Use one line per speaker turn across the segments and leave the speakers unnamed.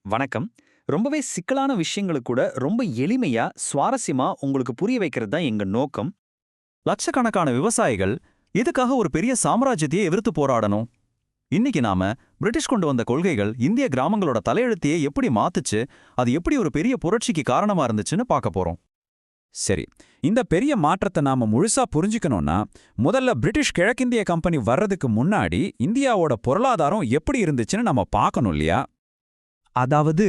வணக்கம். ரொம்பவே சிக்கலான விஷயங்கள கூட ரொம்ப எளிமையா, சுவாரஸ்யமா உங்களுக்கு புரிய வைக்கிறது தான் எங்க நோக்கம்.
லட்சக்கணக்கான விவசாயிகள் இதுக்காக ஒரு பெரிய சாம்ராஜ்யத்தையே எதிர்த்து போராடணும். இன்னைக்கு நாம பிரிட்டிஷ் கொண்டு வந்த கொள்கைகள் இந்திய கிராமங்களோட தலையெழுத்தையே எப்படி மாத்துச்சு, அது எப்படி ஒரு பெரிய புரட்சிக்கு காரணமா இருந்துச்சுன்னு பார்க்க போறோம்.
சரி, இந்த பெரிய மாற்றத்தை நாம முழுசா புரிஞ்சுக்கணும்னா முதல்ல பிரிட்டிஷ் கிழக்கிந்திய கம்பெனி வர்றதுக்கு முன்னாடி இந்தியாவோட பொருளாதாரம் எப்படி இருந்துச்சுன்னு நம்ம பார்க்கணும் இல்லையா?
அதாவது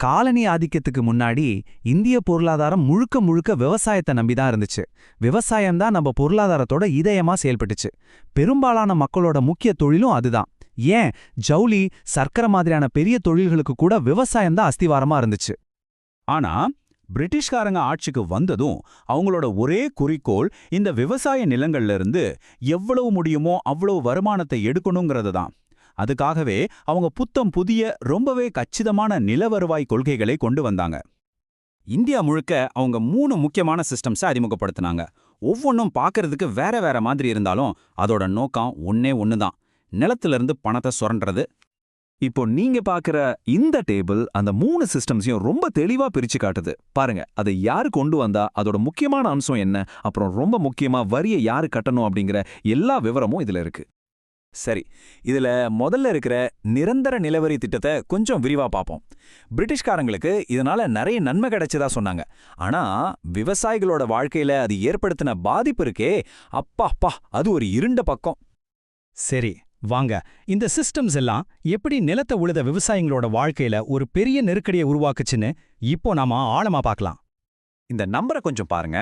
காலனி ஆதிக்கத்துக்கு முன்னாடி இந்திய பொருளாதாரம் முழுக்க முழுக்க விவசாயத்தை நம்பிதான் இருந்துச்சு. விவசாயம்தான் நம்ம பொருளாதாரத்தோட இதயமா செயல்பட்டுச்சு. பெரும்பாலான மக்களோட முக்கிய தொழிலும் அதுதான். ஏன் ஜவுளி, சர்க்கரை மாதிரியான பெரிய தொழில்களுக்கு கூட விவசாயம்தான் அஸ்திவாரமா இருந்துச்சு.
ஆனா பிரிட்டிஷ்காரங்க ஆட்சிக்கு வந்ததும் அவங்களோட ஒரே குறிக்கோள் இந்த விவசாய நிலங்கள்ல இருந்து எவ்வளவு முடியுமோ அவ்வளவு வருமானத்தை எடுக்கணுங்கிறது தான். அதுக்காகவே அவங்க புத்தம் புதிய ரொம்பவே கச்சிதமான நில வருவாய் கொள்கைகளை கொண்டு வந்தாங்க. இந்தியா முழுக்க அவங்க 3 முக்கியமான சிஸ்டம்ஸை அறிமுகப்படுத்தினாங்க. ஒவ்வொன்றும் பார்க்கறதுக்கு வேற வேற மாதிரி இருந்தாலும் அதோட நோக்கம் ஒன்னே ஒண்ணுதான்: நிலத்திலிருந்து பணத்தை சுரண்டுறது.
இப்போ நீங்க பார்க்குற இந்த டேபிள் அந்த 3 சிஸ்டம்ஸையும் ரொம்ப தெளிவா பிரிச்சு காட்டுது. பாருங்க, அதை யாரு கொண்டு வந்தா, அதோட முக்கியமான அம்சம் என்ன, அப்புறம் ரொம்ப முக்கியமா வரியை யாரு கட்டணும் அப்படிங்கிற எல்லா விவரமும் இதுல இருக்கு.
சரி, இதுல முதல்ல இருக்கிற நிரந்தர நிலவரி திட்டத்தை கொஞ்சம் விரிவா பார்ப்போம். பிரிட்டிஷ்காரங்களுக்கு இதனால நிறைய நன்மை கிடைச்சதா சொன்னாங்க. ஆனா விவசாயிகளோட வாழ்க்கையில அது ஏற்படுத்தின பாதிப்பு இருக்கே, அப்பா அது ஒரு இருண்ட பக்கம்.
சரி, வாங்க இந்த சிஸ்டம்ஸ் எல்லாம் எப்படி நிலத்தை உழுத விவசாயிகளோட வாழ்க்கையில ஒரு பெரிய நெருக்கடியை உருவாக்குச்சுன்னு இப்போ நாம ஆழமா பார்க்கலாம்.
இந்த நம்பரை கொஞ்சம் பாருங்க.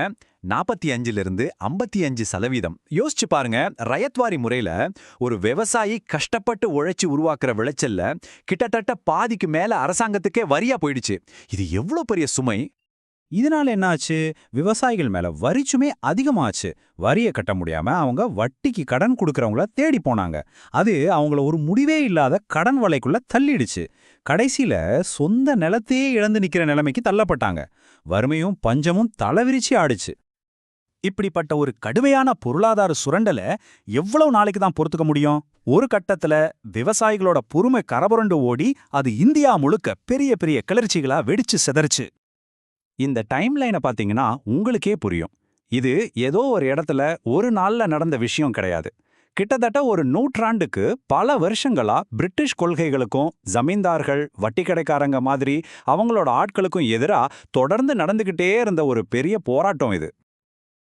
45லிருந்து 55%. யோசிச்சு பாருங்க, ரயத்வாரி முறையில ஒரு விவசாயி கஷ்டப்பட்டு உழைச்சி உருவாக்குற விளைச்சல்ல கிட்டத்தட்ட பாதிக்கு மேல அரசாங்கத்துக்கே வரியா போயிடுச்சு. இது எவ்வளவு பெரிய சுமை! இதனால என்னாச்சு? விவசாயிகள் மேல வரிச்சுமே அதிகமாச்சு. வரியை கட்ட முடியாம அவங்க வட்டிக்கு கடன் கொடுக்கறவங்கள தேடி போனாங்க. அது அவங்கள ஒரு முடிவே இல்லாத கடன் வலைக்குள்ள தள்ளிடுச்சு. கடைசியில சொந்த நிலத்தையே இழந்து நிக்கிற நிலைமைக்கு தள்ளப்பட்டாங்க. வறுமையும் பஞ்சமும் தலைவிரிச்சு ஆடுச்சு. இப்படிப்பட்ட ஒரு கடுமையான பொருளாதார சுரண்டல எவ்வளவு நாளைக்கு தான் பொறுத்துக்க முடியும்? ஒரு கட்டத்துல விவசாயிகளோட பொறுமை கரபுரண்டு ஓடி அது இந்தியா முழுக்க பெரிய பெரிய கிளர்ச்சிகளா வெடிச்சு சிதறிச்சு. இந்த டைம்லைனை பாத்தீங்கன்னா உங்களுக்கே புரியும். இது ஏதோ ஒரு இடத்துல ஒரு நாள்ல நடந்த விஷயம் கிடையாது. கிட்டத்தட்ட ஒரு நூற்றாண்டுக்கு பல வருஷங்களா பிரிட்டிஷ் கொள்கைகளுக்கும் ஜமீன்தார்கள், வட்டி கடைக்காரங்க மாதிரி அவங்களோட ஆட்களுக்கும் எதிரா தொடர்ந்து நடந்துகிட்டே இருந்த ஒரு பெரிய போராட்டம் இது.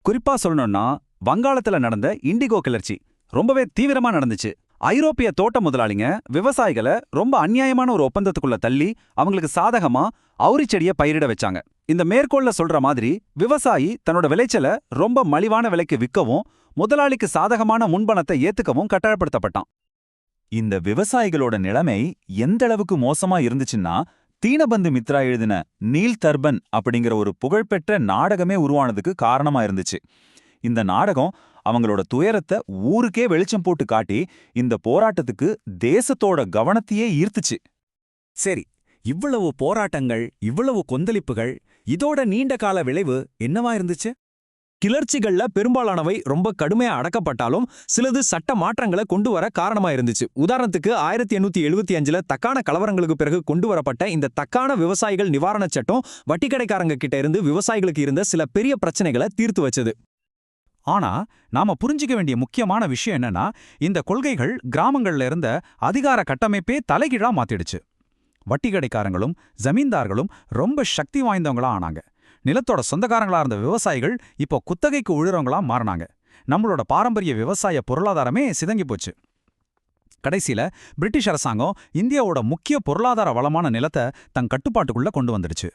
குறிப்பா சொல்லணும்னா வங்காளத்துல நடந்த இண்டிகோ கிளர்ச்சி ரொம்பவே தீவிரமா நடந்துச்சு. ஐரோப்பிய தோட்ட முதலாளிங்க விவசாயிகளை ரொம்ப அநியாயமான ஒரு ஒப்பந்தத்துக்குள்ள தள்ளி அவங்களுக்கு சாதகமா அவுரி செடியை பயிரிட வச்சாங்க. இந்த மேற்கோள்ல சொல்ற மாதிரி விவசாயி தன்னோட விளைச்சலை ரொம்ப மலிவான விலைக்கு விற்கவும் முதலாளிக்கு சாதகமான முன்பணத்தை ஏத்துக்கவும் கட்டாயப்படுத்தப்பட்டான். இந்த விவசாயிகளோட நிலைமை எந்த அளவுக்கு மோசமா இருந்துச்சுன்னா, தீனபந்து மித்ரா எழுதின நீல் தர்பன் அப்படிங்கிற ஒரு புகழ்பெற்ற நாடகமே உருவானதுக்கு காரணமா இருந்துச்சு. இந்த நாடகம் அவங்களோட துயரத்தை ஊருக்கே வெளிச்சம் போட்டு காட்டி இந்த போராட்டத்துக்கு தேசத்தோட கவனத்தையே ஈர்த்துச்சு.
சரி, இவ்வளவு போராட்டங்கள், இவ்வளவு கொந்தளிப்புகள், இதோட நீண்ட கால விளைவு என்னவா இருந்துச்சு? கிளர்ச்சிகள்ல பெரும்பாலானவை ரொம்ப கடுமையா அடக்கப்பட்டாலும் சிலது சட்ட மாற்றங்களை கொண்டு வர காரணமா இருந்துச்சு. உதாரணத்துக்கு 1875ல தக்கான கலவரங்களுக்கு பிறகு கொண்டு வரப்பட்ட இந்த தக்கான விவசாயிகள் நிவாரண சட்டம் வட்டி கடைக்காரங்க கிட்ட இருந்து விவசாயிகளுக்கு இருந்த சில பெரிய பிரச்சனைகளை தீர்த்து வச்சது.
ஆனா நாம புரிஞ்சிக்க வேண்டிய முக்கியமான விஷயம் என்னன்னா, இந்த கொள்கைகள் கிராமங்கள்ல இருந்த அதிகார கட்டமைப்பே தலைகீழா மாத்திடுச்சு. வட்டி கடைக்காரங்களும் ஜமீன்தார்களும் ரொம்ப சக்தி வாய்ந்தவங்களா ஆனாங்க. நிலத்தோட சொந்தக்காரங்களா இருந்த விவசாயிகள் இப்போ குத்தகைக்கு உழுறவங்களா மாறினாங்க. நம்மளோட பாரம்பரிய விவசாய பொருளாதாரமே சிதங்கி போச்சு. கடைசியில பிரிட்டிஷ் அரசாங்கம் இந்தியாவோட முக்கிய பொருளாதார வளமான நிலத்தை தன் கட்டுப்பாட்டுக்குள்ள கொண்டு வந்துடுச்சு.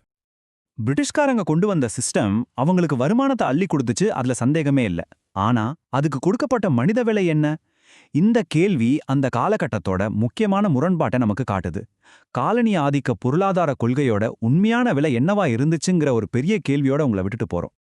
பிரிட்டிஷ்காரங்க கொண்டு வந்த சிஸ்டம் அவங்களுக்கு வருமானத்தை அள்ளி கொடுத்துச்சு, அதுல சந்தேகமே இல்லை. ஆனா அதுக்கு கொடுக்கப்பட்ட மனித விலை என்ன? இந்த கேள்வி அந்த காலகட்டத்தோட முக்கியமான முரண்பாட்டை நமக்கு காட்டுது. காலனி ஆதிக்க பொருளாதார கொள்கையோட உண்மையான விலை என்னவா இருந்துச்சுங்கிற ஒரு பெரிய கேள்வியோட உங்களை விட்டுட்டு போறோம்.